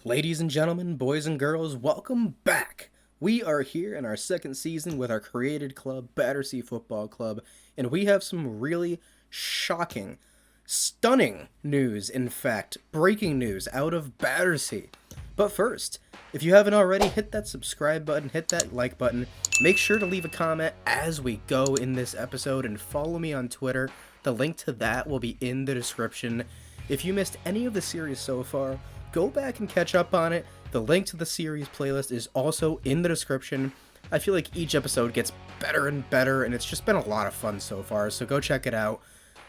Ladies and gentlemen, boys and girls, welcome back. We are here in our second season with our created club, Battersea Football Club, and we have some really shocking, stunning news, in fact, breaking news out of Battersea. But first, if you haven't already, hit that subscribe button, hit that like button, make sure to leave a comment as we go in this episode, and follow me on Twitter. The link to that will be in the description. If you missed any of the series so far, go back and catch up on it. The link to the series playlist is also in the description. I feel like each episode gets better and better, and it's just been a lot of fun so far, so go check it out.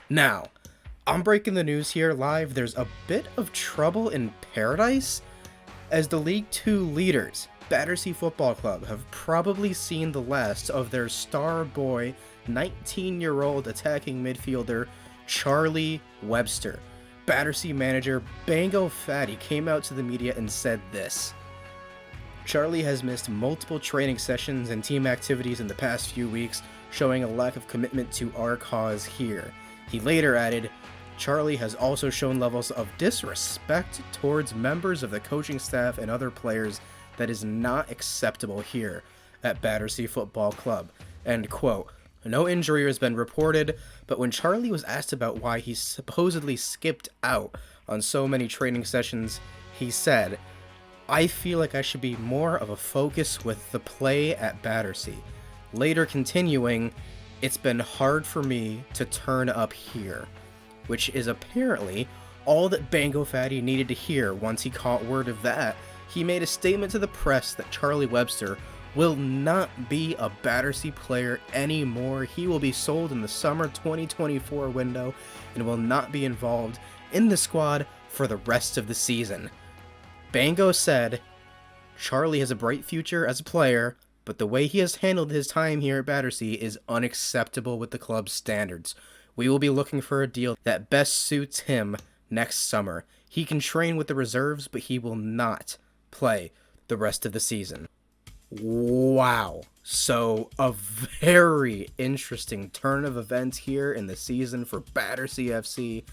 Now, I'm breaking the news here live. There's a bit of trouble in paradise, as the League 2 leaders, Battersea Football Club, have probably seen the last of their star boy, 19-year-old attacking midfielder, Charlie Webster. Battersea manager Bango Fatty came out to the media and said this: Charlie has missed multiple training sessions and team activities in the past few weeks, showing a lack of commitment to our cause here. He later added, Charlie has also shown levels of disrespect towards members of the coaching staff and other players that is not acceptable here at Battersea Football Club. End quote. No injury has been reported, but when Charlie was asked about why he supposedly skipped out on so many training sessions, he said, I feel like I should be more of a focus with the play at Battersea. Later continuing, it's been hard for me to turn up here, which is apparently all that Bango Fatty needed to hear. Once he caught word of that, he made a statement to the press that Charlie Webster will not be a Battersea player anymore. He will be sold in the summer 2024 window and will not be involved in the squad for the rest of the season. Bango said, Charlie has a bright future as a player, but the way he has handled his time here at Battersea is unacceptable with the club's standards. We will be looking for a deal that best suits him next summer. He can train with the reserves, but he will not play the rest of the season. Wow. So, a very interesting turn of events here in the season for Battersea FC,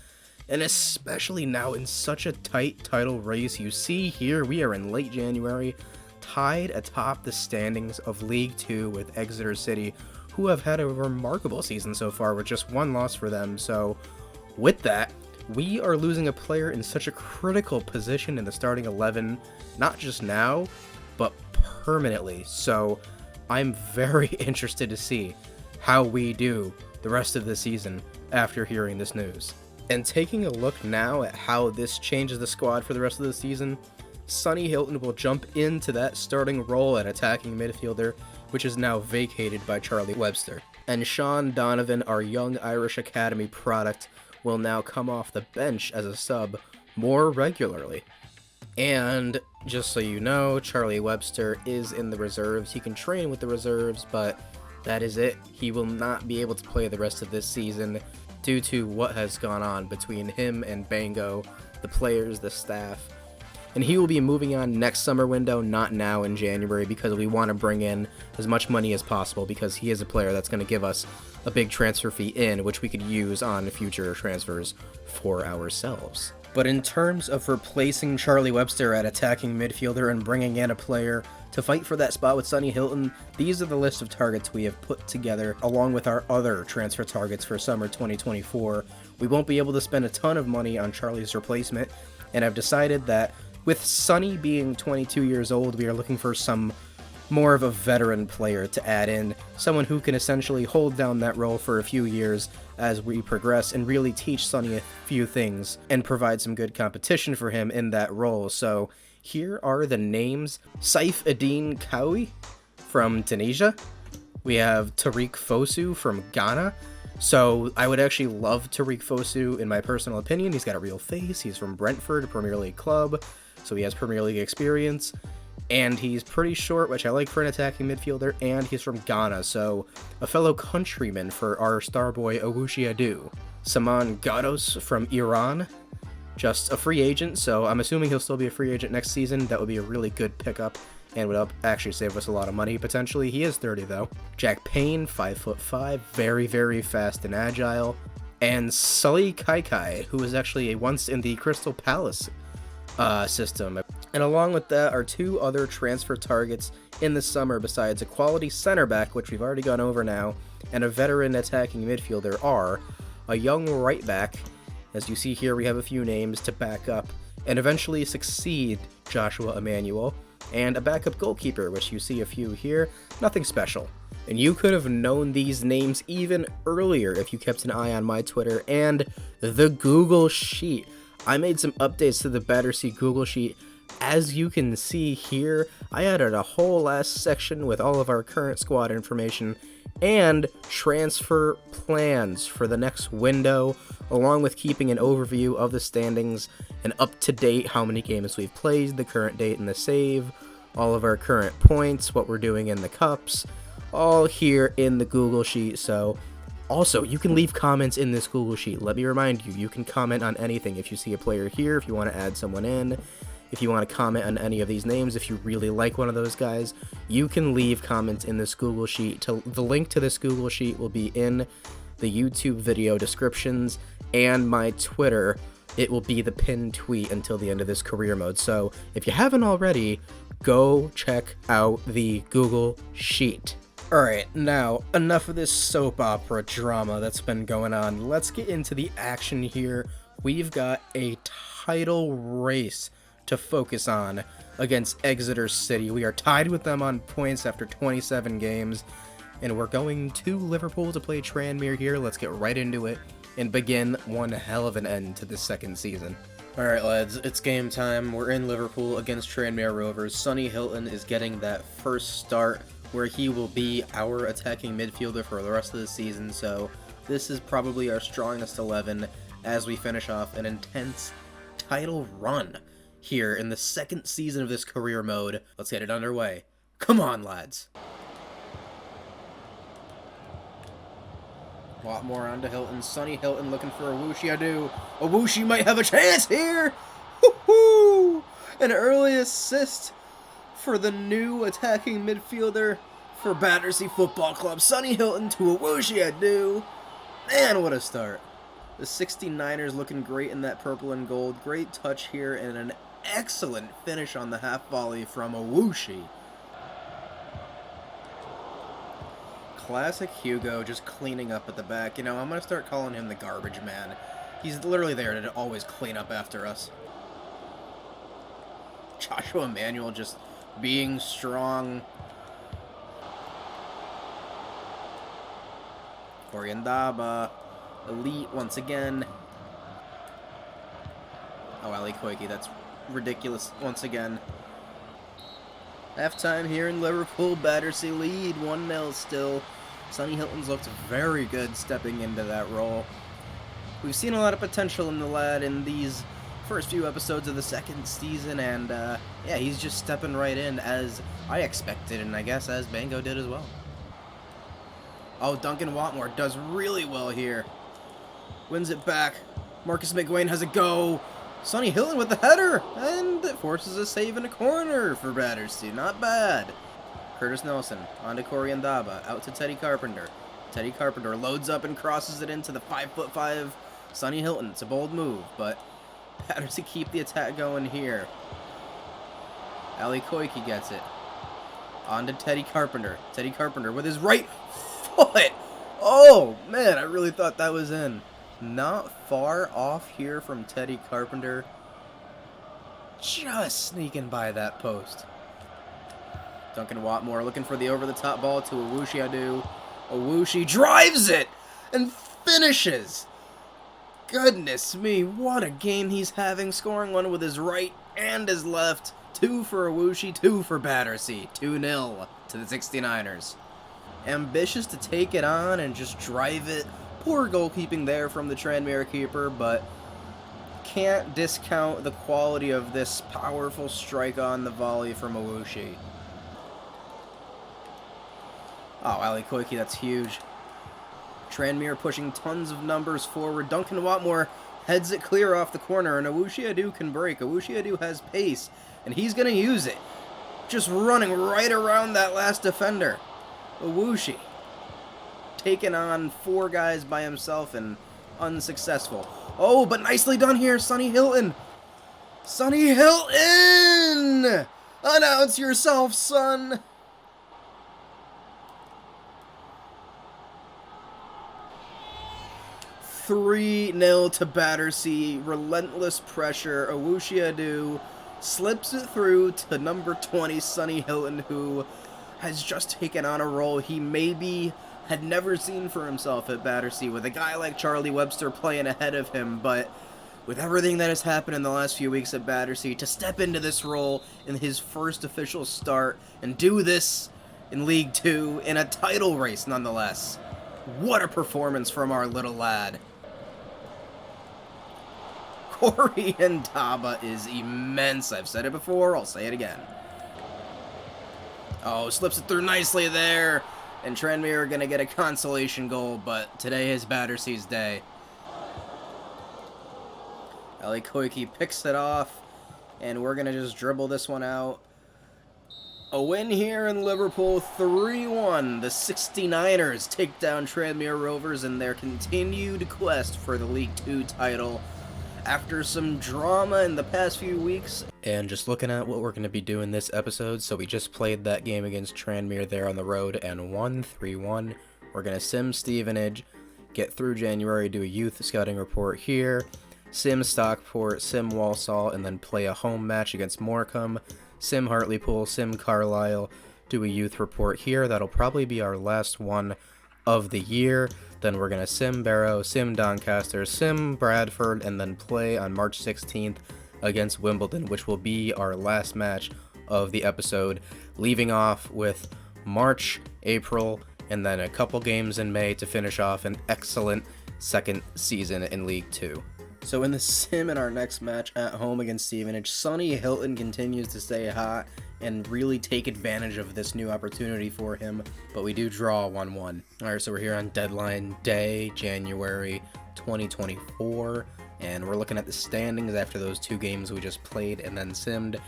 and especially now in such a tight title race. You see here, we are in late January, tied atop the standings of League 2 with Exeter City, who have had a remarkable season so far with just one loss for them. So, with that, we are losing a player in such a critical position in the starting 11, not just now, but permanently. So I'm very interested to see how we do the rest of the season after hearing this news. And taking a look now at how this changes the squad for the rest of the season, Sonny Hilton will jump into that starting role at attacking midfielder, which is now vacated by Charlie Webster. And Sean Donovan, our young Irish Academy product, will now come off the bench as a sub more regularly. And just so you know, Charlie Webster is in the reserves. He can train with the reserves, but that is it. He will not be able to play the rest of this season due to what has gone on between him and Bango, the players, the staff. And he will be moving on next summer window, not now in January, because we want to bring in as much money as possible, because he is a player that's going to give us a big transfer fee in, which we could use on future transfers for ourselves. But in terms of replacing Charlie Webster at attacking midfielder and bringing in a player to fight for that spot with Sonny Hilton, these are the list of targets we have put together, along with our other transfer targets for summer 2024. We won't be able to spend a ton of money on Charlie's replacement, and I've decided that with Sonny being 22 years old, we are looking for some more of a veteran player to add in, someone who can essentially hold down that role for a few years as we progress and really teach Sonny a few things and provide some good competition for him in that role. So here are the names: Saif Eddin Kawi from Tunisia. We have Tariq Fosu from Ghana. So I would actually love Tariq Fosu in my personal opinion. He's got a real face. He's from Brentford, a Premier League club, so he has Premier League experience. And he's pretty short, which I like for an attacking midfielder, and he's from Ghana, so a fellow countryman for our star boy Owushi Adu. Saman Gados from Iran, just a free agent, so I'm assuming he'll still be a free agent next season. That would be a really good pickup and would actually save us a lot of money potentially. He is 30 though. Jack Payne, 5'5", very, very fast and agile. And Sully Kaikai, who was actually once in the Crystal Palace system. And along with that are two other transfer targets in the summer besides a quality center back, which we've already gone over now, and a veteran attacking midfielder are a young right back. As you see here, we have a few names to back up and eventually succeed Joshua Emmanuel, and a backup goalkeeper, which you see a few here, nothing special. And you could have known these names even earlier if you kept an eye on my Twitter and the Google Sheet. I made some updates to the Battersea Google Sheet. As you can see here, I added a whole last section with all of our current squad information and transfer plans for the next window, along with keeping an overview of the standings and up to date how many games we've played, the current date and the save, all of our current points, what we're doing in the cups, all here in the Google Sheet. So also, you can leave comments in this Google Sheet. Let me remind you, you can comment on anything. If you see a player here, if you want to add someone in, if you want to comment on any of these names, if you really like one of those guys, you can leave comments in this Google Sheet. The link to this Google Sheet will be in the YouTube video descriptions and my Twitter. It will be the pinned tweet until the end of this career mode. So if you haven't already, go check out the Google Sheet. Alright, now enough of this soap opera drama that's been going on. Let's get into the action here. We've got a title race to focus on against Exeter City. We are tied with them on points after 27 games, and we're going to Liverpool to play Tranmere here. Let's get right into it and begin one hell of an end to this second season. Alright lads, it's game time. We're in Liverpool against Tranmere Rovers. Sonny Hilton is getting that first start where he will be our attacking midfielder for the rest of the season, so this is probably our strongest 11 as we finish off an intense title run here in the second season of this career mode. Let's get it underway. Come on, lads. A lot more onto Hilton. Sonny Hilton looking for Owushi. Owushi might have a chance here. Woohoo! An early assist for the new attacking midfielder for Battersea Football Club. Sonny Hilton to Owushi. Man, what a start. The 69ers looking great in that purple and gold. Great touch here and an excellent finish on the half volley from Owushi. Classic Hugo just cleaning up at the back. You know, I'm going to start calling him the garbage man. He's literally there to always clean up after us. Joshua Emmanuel just being strong. Koryandaba, elite once again. Oh, Ali Koike, that's ridiculous once again. Halftime here in Liverpool, Battersea lead 1-0 still. Sonny Hilton's looked very good stepping into that role. We've seen a lot of potential in the lad in these first few episodes of the second season, and yeah, he's just stepping right in as I expected, and I guess as Bango did as well. Oh, Duncan Watmore does really well here. Wins it back. Marcus McGuane has a go. Sonny Hilton with the header, and it forces a save in a corner for Battersea. Not bad. Curtis Nelson onto Koryandaba, out to Teddy Carpenter. Teddy Carpenter loads up and crosses it into the 5'5" Sonny Hilton. It's a bold move, but Battersea keep the attack going here. Ali Koike gets it. On to Teddy Carpenter. Teddy Carpenter with his right foot. Oh, man, I really thought that was in. Not far off here from Teddy Carpenter. Just sneaking by that post. Duncan Watmore looking for the over-the-top ball to Owushi. Owushi drives it and finishes. Goodness me, what a game he's having, scoring one with his right and his left. 2 for Owushi, 2 for Battersea. 2-0 to the 69ers. Ambitious to take it on and just drive it. Poor goalkeeping there from the Tranmere keeper, but can't discount the quality of this powerful strike on the volley from Owushi. Oh, Ali Koike, that's huge. Tranmere pushing tons of numbers forward. Duncan Watmore heads it clear off the corner, and Owushi can break. Owushi has pace, and he's going to use it. Just running right around that last defender. Owushi taking on 4 guys by himself and unsuccessful. Oh, but nicely done here, Sonny Hilton. Sonny Hilton 1! Announce yourself, son! "3-0 to Battersea, relentless pressure. Outtro slips it through to number 20, Sonny Hilton, who has just taken on a role he maybe had never seen for himself at Battersea, with a guy like Charlie Webster playing ahead of him, but with everything that has happened in the last few weeks at Battersea, to step into this role in his first official start and do this in League Two in a title race nonetheless. What a performance from our little lad. Corey and Taba is immense. I've said it before, I'll say it again. Oh, slips it through nicely there. And Tranmere are going to get a consolation goal, but today is Battersea's day. Ali Koike picks it off, and we're going to just dribble this one out. A win here in Liverpool, 3-1. The 69ers take down Tranmere Rovers in their continued quest for the League Two title after some drama in the past few weeks. And just looking at what we're going to be doing this episode, so we just played that game against Tranmere there on the road and won 3-1. We're going to sim Stevenage, get through January, do a youth scouting report here, sim Stockport, sim Walsall, and then play a home match against Morecambe, sim Hartlepool, sim Carlisle, do a youth report here. That'll probably be our last one of the year. Then we're going to sim Barrow, sim Doncaster, sim Bradford, and then play on March 16th against Wimbledon, which will be our last match of the episode, leaving off with March, April, and then a couple games in May to finish off an excellent second season in League Two. So in the sim in our next match at home against Stevenage, Sonny Hilton continues to stay hot and really take advantage of this new opportunity for him, but we do draw 1-1. Alright, so we're here on deadline day, January 2024, and we're looking at the standings after those two games we just played and then simmed.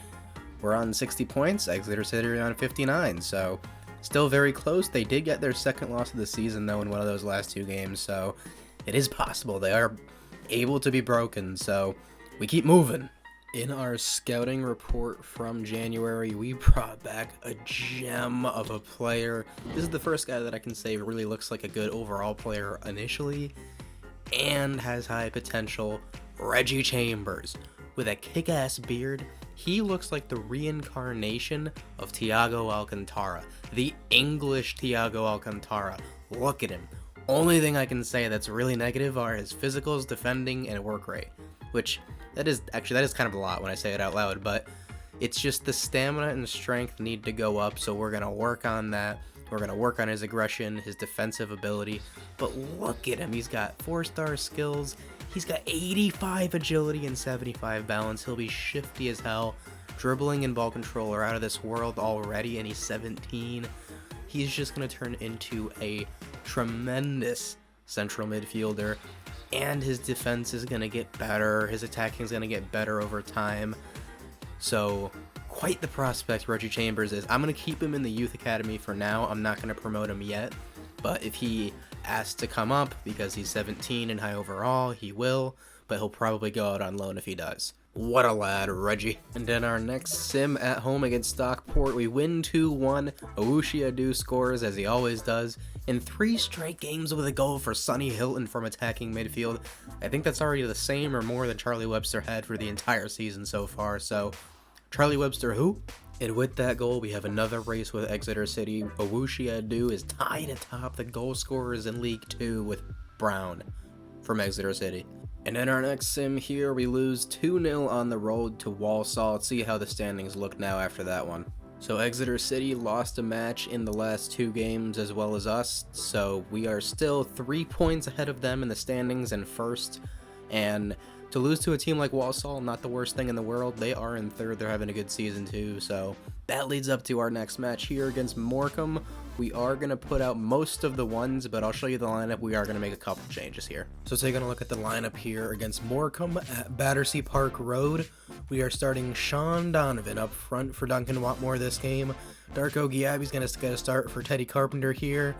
We're on 60 points, Exeter City are on 59, so still very close. They did get their second loss of the season, though, in one of those last two games, so it is possible. They are able to be broken, so we keep moving. In our scouting report from January, we brought back a gem of a player. This is the first guy that I can say really looks like a good overall player initially and has high potential. Reggie Chambers, with a kick-ass beard. He looks like the reincarnation of Thiago Alcantara, the English Thiago Alcantara. Look at him. Only thing I can say that's really negative are his physicals, defending, and work rate, which that is kind of a lot when I say it out loud, but it's just the stamina and strength need to go up, so we're going to work on that. We're going to work on his aggression, his defensive ability, but look at him. He's got 4-star skills. He's got 85 agility and 75 balance. He'll be shifty as hell. Dribbling and ball control are out of this world already, and he's 17. He's just going to turn into a tremendous central midfielder, and his defense is going to get better. His attacking is going to get better over time. So, quite the prospect Reggie Chambers is. I'm going to keep him in the youth academy for now. I'm not going to promote him yet, but if he asks to come up because he's 17 and high overall, he will, but he'll probably go out on loan if he does. What a lad, Reggie. And in our next sim at home against Stockport, we win 2-1. Outtro scores, as he always does, in 3 straight games with a goal for Sonny Hilton from attacking midfield. I think that's already the same or more than Charlie Webster had for the entire season so far, so Charlie Webster who? And with that goal, we have another race with Exeter City. Outtro is tied atop the goal scorers in League Two with Brown from Exeter City. And in our next sim here, we lose 2-0 on the road to Walsall. Let's see how the standings look now after that one. So Exeter City lost a match in the last 2 games as well as us, so we are still 3 points ahead of them in the standings and first. And to lose to a team like Walsall, not the worst thing in the world. They are in third, they're having a good season too, so that leads up to our next match here against Morecambe. We are going to put out most of the ones, but I'll show you the lineup. We are going to make a couple changes here. So taking a look at the lineup here against Morecambe at Battersea Park Road, we are starting Sean Donovan up front for Duncan Watmore this game. Darko Giabi's going to get a start for Teddy Carpenter here,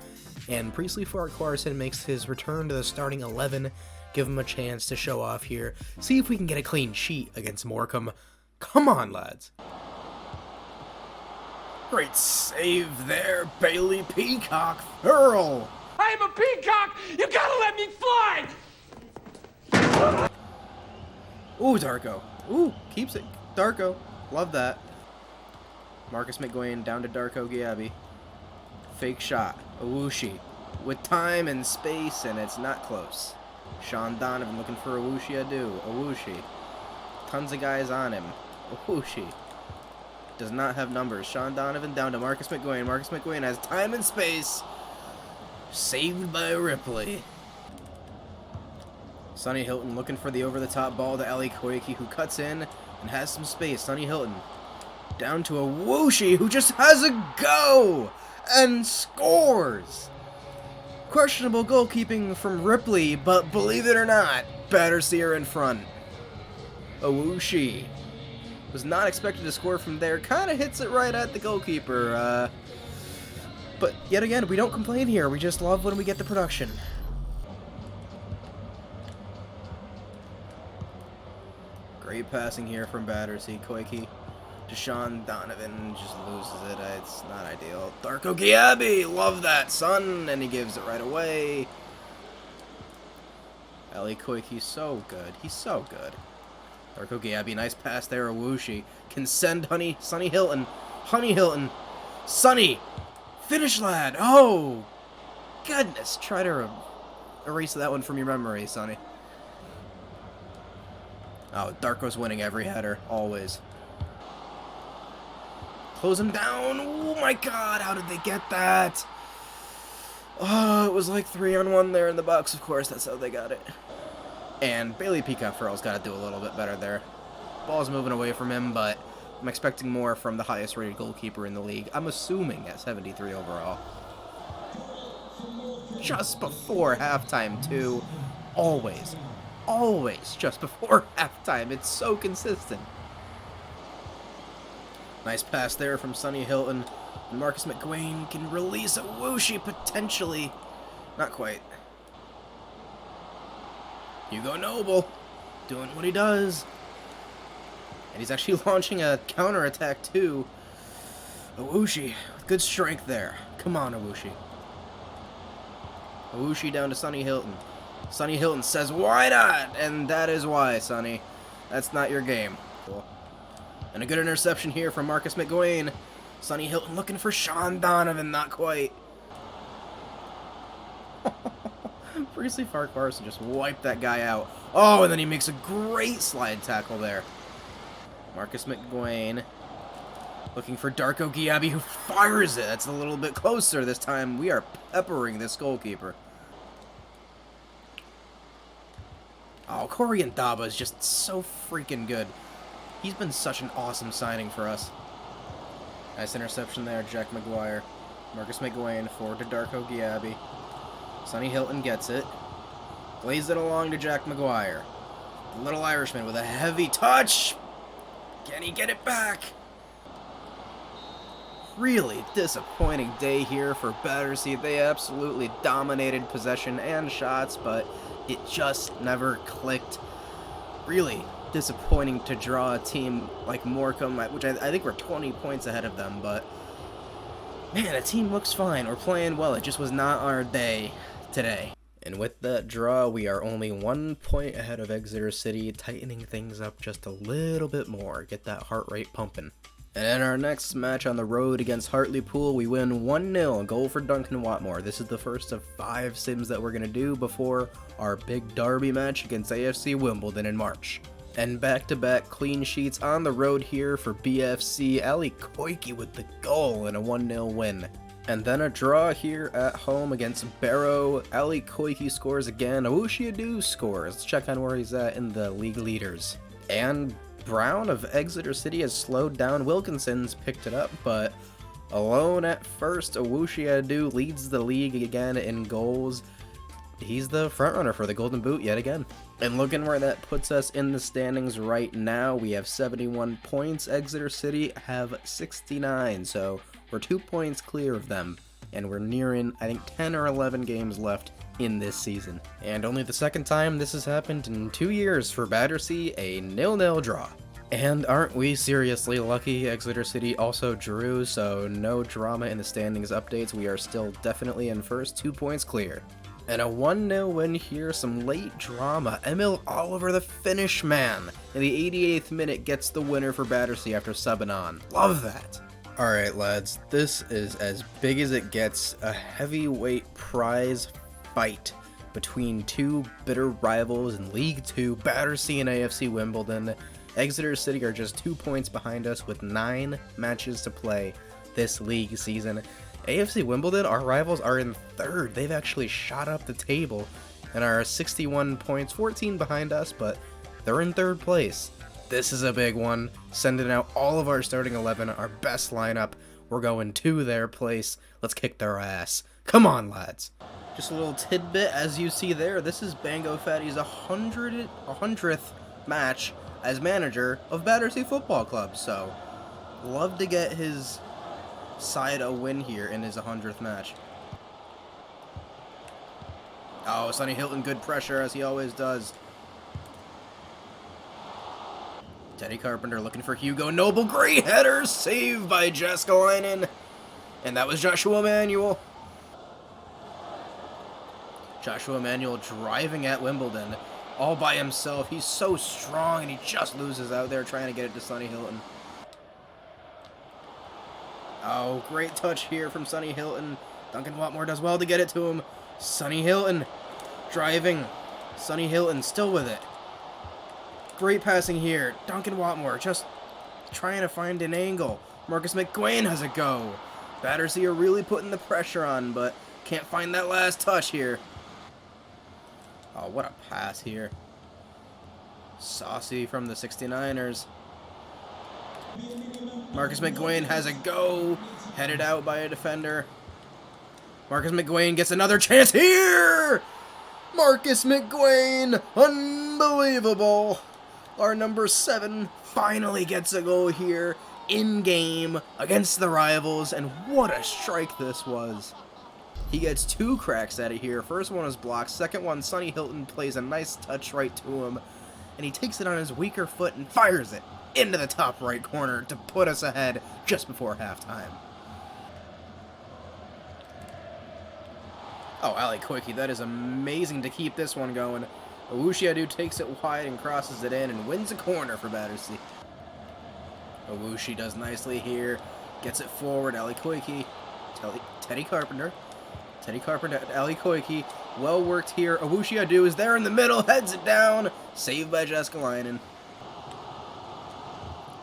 and Priestley Farquharson makes his return to the starting 11. Give him a chance to show off here. See if we can get a clean sheet against Morecambe. Come on, lads. Great save there, Bailey Peacock. Hurl. I'm a peacock! You gotta let me fly! Ooh, Darko. Ooh, keeps it. Darko. Love that. Marcus McGuane down to Darko Giabi. Fake shot. Owushi. With time and space, and it's not close. Sean Donovan looking for Owushi Adu. Owushi. Tons of guys on him. Owushi. Does not have numbers. Sean Donovan down to Marcus McGuane. Marcus McGuane has time and space. Saved by Ripley. Sonny Hilton looking for the over-the-top ball to Ali Koike, who cuts in and has some space. Sonny Hilton down to Owushi, who just has a go and scores. Questionable goalkeeping from Ripley, but believe it or not, Battersea are in front. Owushi was not expected to score from there. Kind of hits it right at the goalkeeper. But yet again, we don't complain here. We just love when we get the production. Great passing here from Battersea. Koike to Sean Donovan. Just loses it. It's not ideal. Darko Giabi! Love that, son! And he gives it right away. Ali Koike, so good. He's so good. Darko Giabi, nice pass there. Owushi can send Sonny Hilton. Honey Hilton. Sonny! Finish, lad! Oh! Goodness! Try to erase that one from your memory, Sonny. Oh, Darko's winning every header. Always. Close him down. Oh my god, how did they get that? Oh, it was like 3-on-1 there in the box, of course. That's how they got it. And Bailey Peacock Farrell's got to do a little bit better there. Ball's moving away from him, but I'm expecting more from the highest rated goalkeeper in the league. I'm assuming at 73 overall. Just before halftime, too. Always just before halftime. It's so consistent. Nice pass there from Sonny Hilton. And Marcus McGuane can release Owushi potentially. Not quite. Hugo Noble doing what he does. And he's actually launching a counterattack too. Owushi with good strength there. Come on, Owushi. Owushi down to Sonny Hilton. Sonny Hilton says, why not? And that is why, Sonny. That's not your game. Cool. And a good interception here from Marcus McGuane. Sonny Hilton looking for Sean Donovan. Not quite. Priestley Farquharson just wiped that guy out. Oh, and then he makes a great slide tackle there. Marcus McGuane looking for Darko Giabi, who fires it. That's a little bit closer this time. We are peppering this goalkeeper. Oh, Corey Ndaba is just so freaking good. He's been such an awesome signing for us. Nice interception there, Jack McGuire. Marcus McGuane forward to Darko Giabi. Sonny Hilton gets it. Plays it along to Jack McGuire. The little Irishman with a heavy touch. Can he get it back? Really disappointing day here for Battersea. They absolutely dominated possession and shots, but it just never clicked. Really disappointing to draw a team like Morecambe, which I think we're 20 points ahead of them, but man, the team looks fine. We're playing well. It just was not our day today. And with that draw, we are only 1 point ahead of Exeter City, tightening things up just a little bit more. Get that heart rate pumping. And in our next match on the road against Hartlepool, we win 1-0, a goal for Duncan Watmore. This is the first of 5 sims that we're going to do before our big derby match against AFC Wimbledon in March. And back-to-back clean sheets on the road here for BFC. Ali Koike with the goal and a 1-0 win. And then a draw here at home against Barrow. Ali Koike scores again. Owushi Adu scores. Let's check on where he's at in the league leaders. And Brown of Exeter City has slowed down. Wilkinson's picked it up, but alone at first, Owushi Adu leads the league again in goals. He's the frontrunner for the Golden Boot yet again. And looking where that puts us in the standings right now, we have 71 points. Exeter City have 69, so we're 2 points clear of them. And we're nearing, I think, 10 or 11 games left in this season. And only the second time this has happened in 2 years for Battersea, a 0-0 draw. And aren't we seriously lucky? Exeter City also drew, so no drama in the standings updates. We are still definitely in first, 2 points clear. And a 1-0 win here, some late drama. Emil Oliver, the Finnish man, in the 88th minute gets the winner for Battersea after subbing on. Love that. Alright lads, this is as big as it gets, a heavyweight prize fight between two bitter rivals in League 2, Battersea and AFC Wimbledon. Exeter City are just 2 points behind us with 9 matches to play this league season. AFC Wimbledon, our rivals, are in third. They've actually shot up the table and are 61 points, 14 behind us, but they're in third place. This is a big one. Sending out all of our starting 11, our best lineup. We're going to their place. Let's kick their ass. Come on, lads. Just a little tidbit, as you see there, this is Bango Fatty's 100th match as manager of Battersea Football Club, so love to get his side a win here in his 100th match. Oh, Sonny Hilton, good pressure as he always does. Teddy Carpenter looking for Hugo Noble, great header, saved by Jeskalainen, and that was Joshua Manuel. Joshua Manuel driving at Wimbledon all by himself. He's so strong and he just loses out there trying to get it to Sonny Hilton. Oh, great touch here from Sonny Hilton. Duncan Watmore does well to get it to him. Sonny Hilton driving. Sonny Hilton still with it. Great passing here. Duncan Watmore just trying to find an angle. Marcus McGuane has a go. Battersea are really putting the pressure on, but can't find that last touch here. Oh, what a pass here. Saucy from the 69ers. Marcus McGuane has a go. Headed out by a defender. Marcus McGuane gets another chance here! Marcus McGuane! Unbelievable! Our number 7 finally gets a goal here in game against the rivals, and what a strike this was. He gets 2 cracks at it here. First one is blocked. Second one, Sonny Hilton plays a nice touch right to him, and he takes it on his weaker foot and fires it into the top right corner to put us ahead just before halftime. Oh, Ali Koike, that is amazing to keep this one going. Owushi takes it wide and crosses it in and wins a corner for Battersea. Owushi does nicely here. Gets it forward. Ali Koike. Teddy Carpenter. Teddy Carpenter, Ali Koike. Well worked here. Owushi is there in the middle. Heads it down. Saved by Jeskalainen.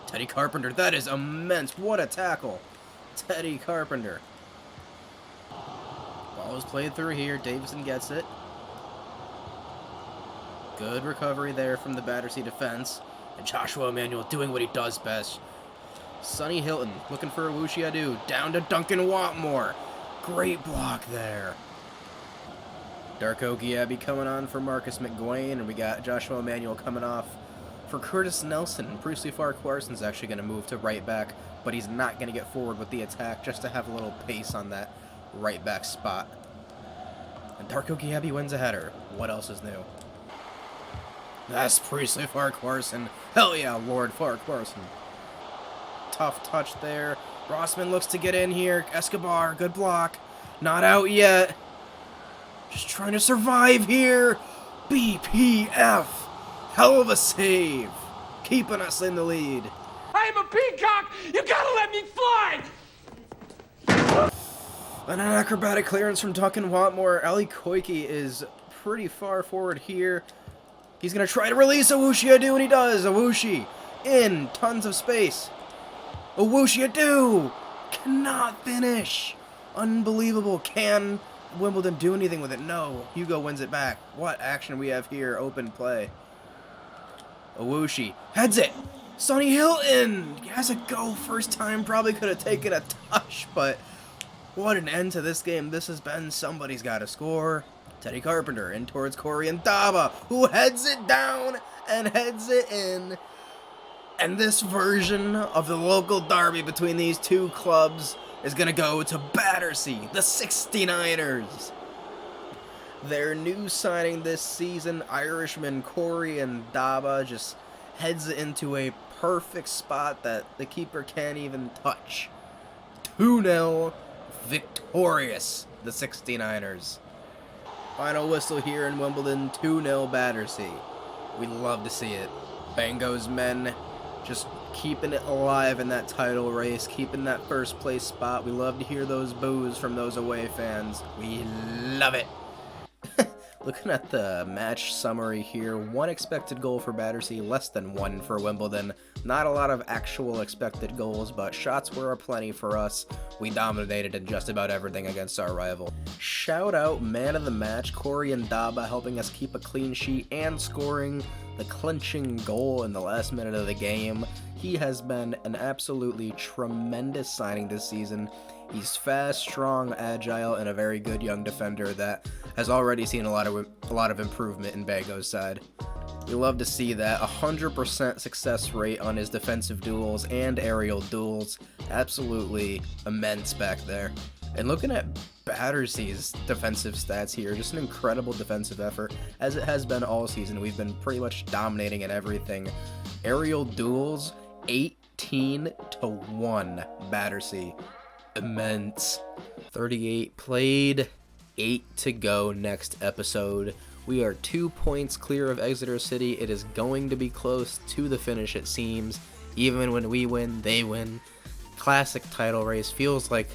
Teddy Carpenter. That is immense. What a tackle. Teddy Carpenter. Ball is played through here. Davison gets it. Good recovery there from the Battersea defense. And Joshua Emanuel doing what he does best. Sonny Hilton looking for Owushi down to Duncan Watmore. Great block there. Darko Giabi coming on for Marcus McGuane, and we got Joshua Emanuel coming off for Curtis Nelson. Brucey Farquharson's actually going to move to right back, but he's not going to get forward with the attack just to have a little pace on that right back spot. And Darko Giabi wins a header. What else is new? That's Priestley Farquharson. Hell yeah, Lord Farquharson. Tough touch there. Rossman looks to get in here. Escobar, good block. Not out yet. Just trying to survive here. BPF. Hell of a save. Keeping us in the lead. I am a peacock! You gotta let me fly! And an acrobatic clearance from Duncan Watmore. Ali Koike is pretty far forward here. He's going to try to release Owushi, and he does. Owushi in tons of space. Owushi cannot finish. Unbelievable. Can Wimbledon do anything with it? No. Hugo wins it back. What action we have here. Open play. Owushi heads it. Sonny Hilton has a go. First time. Probably could have taken a touch, but what an end to this game this has been. Somebody's got to score. Teddy Carpenter in towards Corey and Daba, who heads it down and heads it in. And this version of the local derby between these two clubs is going to go to Battersea, the 69ers. Their new signing this season, Irishman Corey and Daba, just heads it into a perfect spot that the keeper can't even touch. 2-0 victorious, the 69ers. Final whistle here in Wimbledon, 2-0 Battersea. We love to see it. Bango's men just keeping it alive in that title race, keeping that first place spot. We love to hear those boos from those away fans. We love it. Looking at the match summary here, 1 expected goal for Battersea, less than 1 for Wimbledon. Not a lot of actual expected goals, but shots were aplenty for us. We dominated in just about everything against our rival. Shout out man of the match, Corey Ndaba, helping us keep a clean sheet and scoring the clinching goal in the last minute of the game. He has been an absolutely tremendous signing this season. He's fast, strong, agile, and a very good young defender that has already seen a lot of improvement in Bango's side. We love to see that. 100% success rate on his defensive duels and aerial duels. Absolutely immense back there. And looking at Battersea's defensive stats here, just an incredible defensive effort, as it has been all season. We've been pretty much dominating in everything. Aerial duels, 18-1 Battersea. Immense. 38 played, 8 to go next episode. We are 2 points clear of Exeter City. It is going to be close to the finish, it seems. Even when we win, they win. Classic title race. Feels like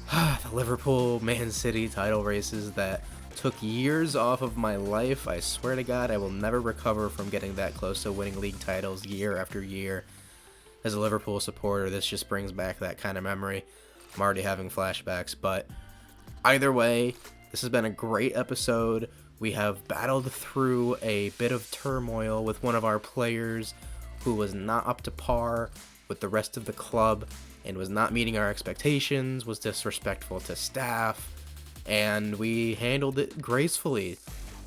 the Liverpool Man City title races that took years off of my life. I swear to God, I will never recover from getting that close to winning league titles year after year. As a Liverpool supporter, this just brings back that kind of memory. I'm already having flashbacks, but either way, this has been a great episode. We have battled through a bit of turmoil with one of our players who was not up to par with the rest of the club and was not meeting our expectations, was disrespectful to staff, and we handled it gracefully.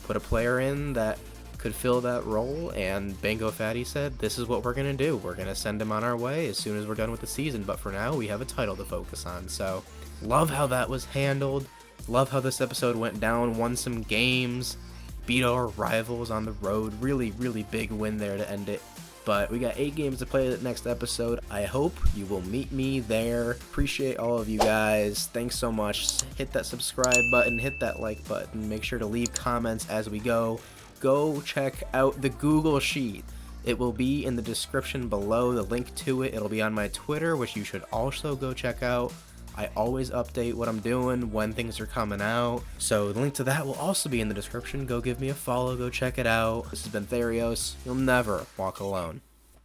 Put a player in that could fill that role, and Bango Fatty said, this is what we're going to do. We're going to send him on our way as soon as we're done with the season, but for now, we have a title to focus on. So, love how that was handled. Love how this episode went down, won some games, beat our rivals on the road. Really, really big win there to end it. But we got 8 games to play the next episode. I hope you will meet me there. Appreciate all of you guys. Thanks so much. Hit that subscribe button, hit that like button. Make sure to leave comments as we go. Go check out the Google Sheet. It will be in the description below, the link to it. It'll be on my Twitter, which you should also go check out. I always update what I'm doing, when things are coming out. So the link to that will also be in the description. Go give me a follow, go check it out. This has been Therios. You'll never walk alone.